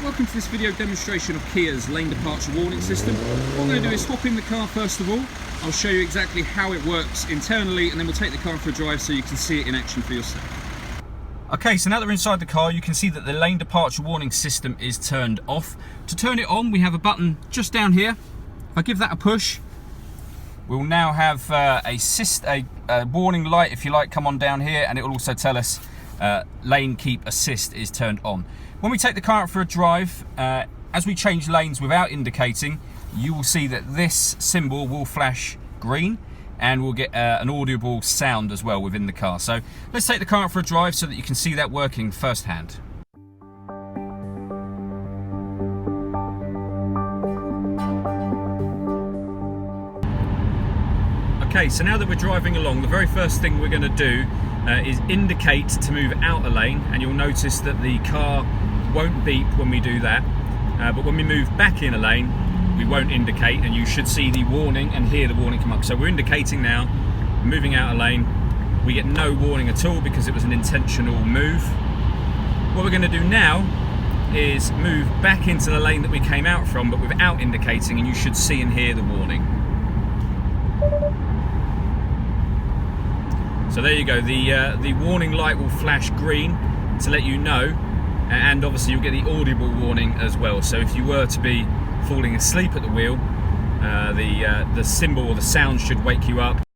welcome to this video demonstration of Kia's lane departure warning system. What I'm going to do is hop in the car first of all. I'll show you exactly how it works internally, and then we'll take the car for a drive so you can see it in action for yourself. Okay, so now that we're inside the car, you can see that the lane departure warning system is turned off. To turn it on, we have a button just down here. If I give that a push, we'll now have a warning light, if you like, come on down here, and it will also tell us lane keep assist is turned on. When we take the car out for a drive, as we change lanes without indicating, you will see that this symbol will flash green, and we'll get an audible sound as well within the car. So let's take the car out for a drive so that you can see that working firsthand. Okay, so now that we're driving along, the very first thing we're going to do is indicate to move out a lane, and you'll notice that the car won't beep when we do that, but when we move back in a lane we won't indicate, and you should see the warning and hear the warning come up. So we're indicating now, moving out a lane. We get no warning at all because it was an intentional move. What we're going to do now is move back into the lane that we came out from, but without indicating, and you should see and hear the warning. So there you go, the warning light will flash green to let you know, and obviously you'll get the audible warning as well. So if you were to be falling asleep at the wheel, the symbol or the sound should wake you up.